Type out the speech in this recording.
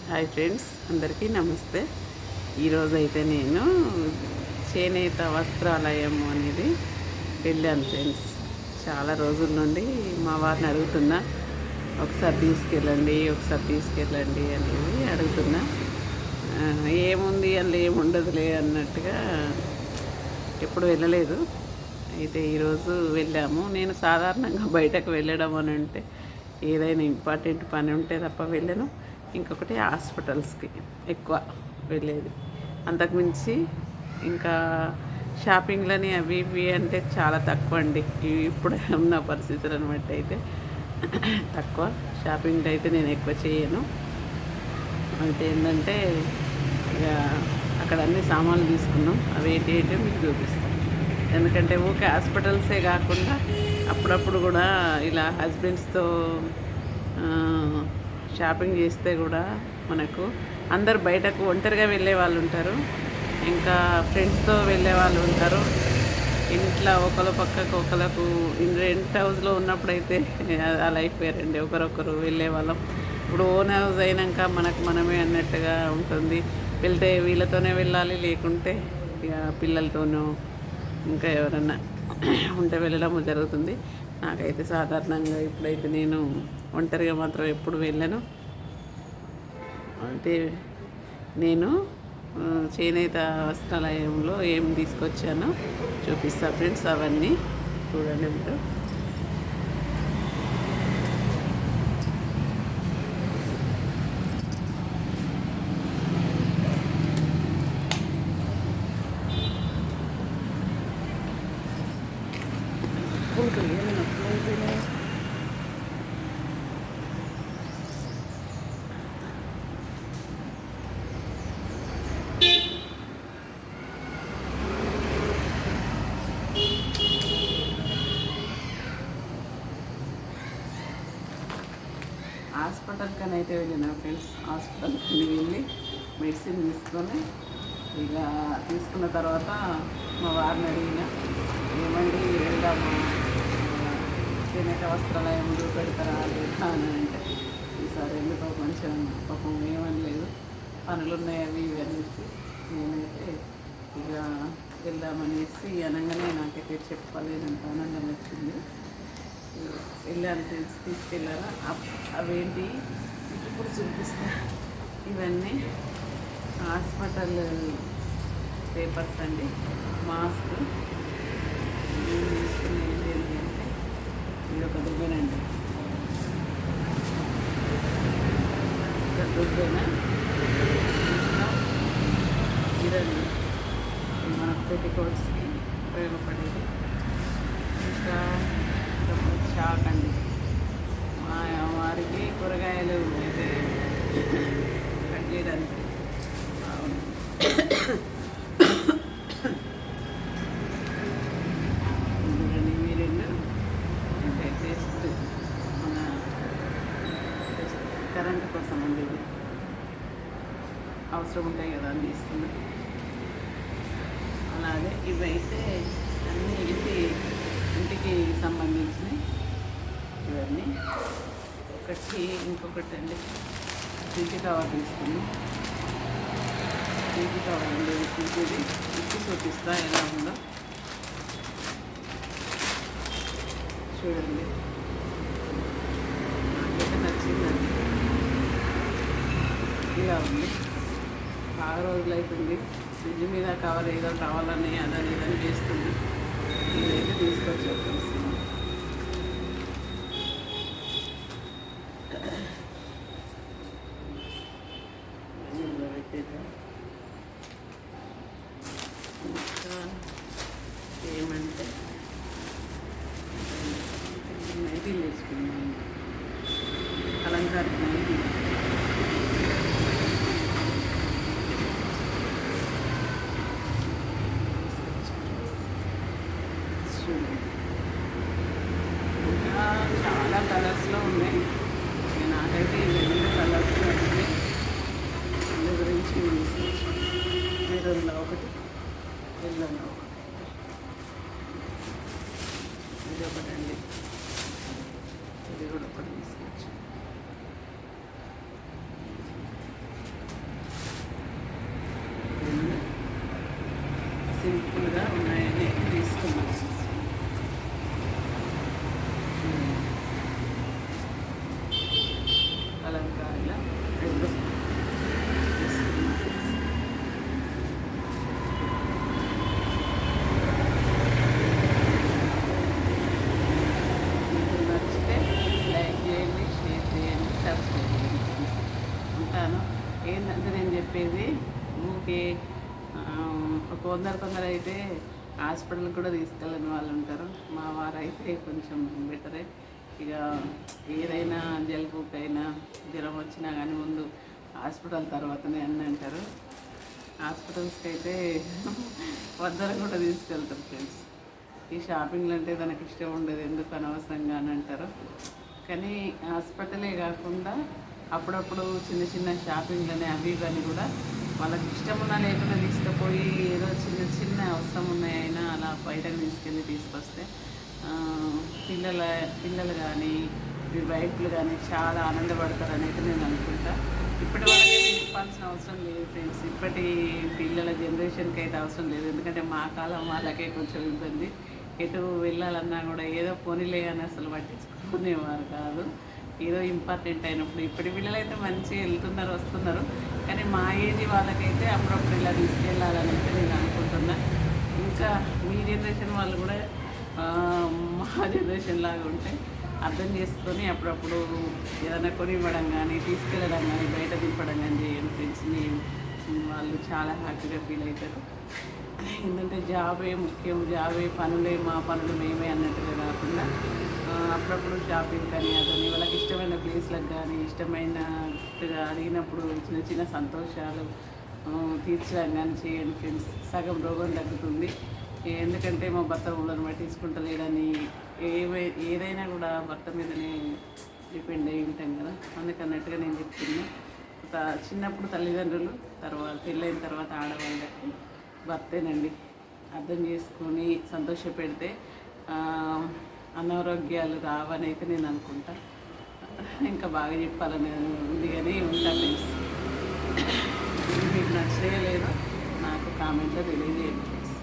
Hi friends, అందరికీ నమస్తే. ఈరోజైతే నేను చేనేత వస్త్రాలయం అనేది వెళ్ళాను ఫ్రెండ్స్. చాలా రోజుల నుండి మా వారిని అడుగుతున్నా, ఒకసారి తీసుకెళ్ళండి అనేది అడుగుతున్నా. ఏముంది అందులో ఏముండదులే అన్నట్టుగా ఎప్పుడు వెళ్ళలేదు. అయితే ఈరోజు వెళ్ళాము. నేను సాధారణంగా బయటకు వెళ్ళడం అని అంటే ఏదైనా ఇంపార్టెంట్ పని ఉంటే తప్ప వెళ్ళను. ఇంకొకటి హాస్పిటల్స్కి ఎక్కువ వెళ్ళేది. అంతకుమించి ఇంకా షాపింగ్లని అవి ఇవి అంటే చాలా తక్కువ అండి. ఇప్పుడు ఉన్న పరిస్థితులను బట్టి అయితే తక్కువ షాపింగ్ అయితే నేను ఎక్కువ చేయను. అయితే ఏంటంటే ఇక అక్కడ అన్ని సామాన్లు తీసుకున్నాం. అవి ఏంటి మీకు చూపిస్తాను. ఎందుకంటే ఊకే హాస్పిటల్సే కాకుండా అప్పుడప్పుడు కూడా ఇలా హస్బెండ్స్తో షాపింగ్ చేస్తే కూడా మనకు అందరు బయటకు ఒంటరిగా వెళ్ళే వాళ్ళు ఉంటారు, ఇంకా ఫ్రెండ్స్తో వెళ్ళే వాళ్ళు ఉంటారు. ఇంట్లో ఒకరు పక్కకు ఒకరికి రెంట్ హౌస్లో ఉన్నప్పుడైతే ఆ లైఫ్ వేరండి. ఒకరొకరు వెళ్ళే వాళ్ళం. ఇప్పుడు ఓన్ హౌస్ అయినాక మనకు మనమే అన్నట్టుగా ఉంటుంది. వెళ్తే వీళ్ళతోనే వెళ్ళాలి, లేకుంటే ఇక పిల్లలతోనూ ఇంకా ఎవరన్నా ఉంటే వెళ్ళడం జరుగుతుంది. నాకైతే సాధారణంగా ఇప్పుడైతే నేను ఒంటరిగా మాత్రం ఎప్పుడు వెళ్ళను. అయితే నేను చేనేత వస్త్రాలయంలో ఏం తీసుకొచ్చానో చూపిస్తా ఫ్రెండ్స్. అవన్నీ చూడండి మీరు. హాస్పిటల్కి అయితే వెళ్ళిన ఫ్రెండ్స్. హాస్పిటల్కి వెళ్ళి మెడిసిన్ తీసుకొని ఇక తీసుకున్న తర్వాత మా వారిని అడిగిన, ఏమండి వెళ్దామా, చేనేత వస్త్రాలయం పెడతారా లేదా అని అంటే, ఈసారి ఎందుకో కొంచెం పాపం ఏమనలేదు, పనులు ఉన్నాయి అవి ఇవి అనేసి నేనైతే ఇక వెళ్దామనేసి అనగానే నాకైతే చెప్పలేనంత ఆనందం వచ్చింది. వెళ్ళాను ఫ్రెండ్స్, తీసుకెళ్ళారా. అవేంటి ఇప్పుడు చూపిస్తా. ఇవన్నీ హాస్పిటల్ పేపర్స్ అండి, మాస్క్. నేను తీసుకునేది ఏంటి అంటే ఇది ఒక దువ్వెనండి, ఒక దువ్వెన. ఇదండి మన పెట్టికోట్స్కి ఉపయోగపడేది. ఇంకా షాక్ అండి, మా వారికి కూరగాయలు అయితే కట్ చేయడానికి ఇవి రెండు అంటే టేస్ట్ మన కరెంట్ కోసం అండి. ఇది అవసరం ఉంటాయి కదా అని తీసుకున్నాం. అలాగే ఇవైతే అన్నీ ఇంటికి సంబంధించినవి ఇవన్నీ. ఇంకొకటి అండి, ఫ్రిడ్జ్ కవర్ తీసుకున్నాం. ఫ్రిడ్జ్ కవర్ అండి, ఫ్రిడ్జ్ది ఇచ్చి చూపిస్తా ఎలా ఉందో చూడండి. నాకైతే నచ్చిందండి. ఇలా ఉంది. బాగా రోజులు అవుతుంది ఫ్రిడ్జ్ మీద కవర్ ఏదో కావాలని అదని ఇదని చేస్తుంది. ఇదైతే తీసుకొచ్చి వచ్చేస్తున్నాం. ఇంకా ఏమంటే నైటీలు తెచ్చుకున్నాను, అలంకారిక నైటీ. చెప్పేది. ఊరికే ఒక కొందరు అయితే హాస్పిటల్కి కూడా తీసుకెళ్ళని వాళ్ళు ఉంటారు. మా వారైతే కొంచెం బెటరే. ఇక ఏదైనా జలుబుకైనా జ్వరం వచ్చినా కానీ ముందు హాస్పిటల్ తర్వాతనే అని అంటారు. హాస్పిటల్స్కి అయితే వద్దరు కూడా తీసుకెళ్తారు ఫ్రెండ్స్. ఈ షాపింగ్లు అంటే తనకి ఇష్టం ఉండదు, ఎందుకు అనవసరంగా అని అంటారు. కానీ హాస్పిటలే కాకుండా అప్పుడప్పుడు చిన్న చిన్న షాపింగ్లని అవి ఇవన్నీ కూడా వాళ్ళకి ఇష్టం ఉన్నా లేకుండా తీసుకుపోయి ఏదో చిన్న చిన్న అవసరం ఉన్నాయైనా అలా బయటకు తీసుకొస్తే పిల్లలు కానీ వైఫ్లు కానీ చాలా ఆనందపడతారు అనేది నేను అనుకుంటా. ఇప్పటి వరకే చెప్పాల్సిన అవసరం లేదు ఫ్రెండ్స్. ఇప్పటి పిల్లల జనరేషన్కి అయితే అవసరం లేదు. ఎందుకంటే మా కాలం వాళ్ళకే కొంచెం ఇబ్బంది. ఎటు వెళ్ళాలన్నా కూడా ఏదో పోనీలే అని అసలు పట్టించుకునేవారు కాదు. ఏదో ఇంపార్టెంట్ అయినప్పుడు. ఇప్పటి పిల్లలు అయితే మంచిగా వెళ్తున్నారు, వస్తున్నారు. కానీ మా ఏజ్ వాళ్ళకైతే అప్పుడప్పుడు ఇలా తీసుకెళ్ళాలని అయితే నేను అనుకుంటున్నా. ఇంకా మీ జనరేషన్ వాళ్ళు కూడా మా జనరేషన్ లాగా ఉంటే అర్థం చేసుకొని అప్పుడప్పుడు ఏదైనా కొనివ్వడం కానీ తీసుకెళ్ళడం కానీ బయట దింపడం కానీ చేయండి ఫ్రెండ్స్. వాళ్ళు చాలా హ్యాపీగా ఫీల్ అవుతారు. ఎందుకంటే జాబే ముఖ్యం, జాబే పనులే మా పనులు మేమే అన్నట్టుగా కాకుండా అప్పుడప్పుడు షాపింగ్ కానీ అదని వాళ్ళకి ఇష్టమైన ప్లేస్లకు కానీ ఇష్టమైనట్టుగా అడిగినప్పుడు చిన్న చిన్న సంతోషాలు తీర్చడం కానీ చేయండి ఫ్రెండ్స్. సగం రోగం తగ్గుతుంది. ఎందుకంటే మా భర్త ఊళ్ళని పట్టించుకుంటలేడని ఏదైనా కూడా భర్త మీదనే డిపెండ్ అయి ఉంటాం కదా, అందుకన్నట్టుగా నేను చెప్తున్నా. చిన్నప్పుడు తల్లిదండ్రులు, తర్వాత పెళ్ళైన తర్వాత ఆడవాళ్ళకి భర్తేనండి. అర్థం చేసుకొని సంతోషపెడితే అనారోగ్యాలు రావని అయితే నేను అనుకుంటా. ఇంకా బాగా చెప్పాలని ఉంది కానీ ఉంటా ఫ్రెండ్స్. మీకు నచ్చలేదో నాకు కామెంట్లో తెలియజేయండి ఫ్రెండ్స్.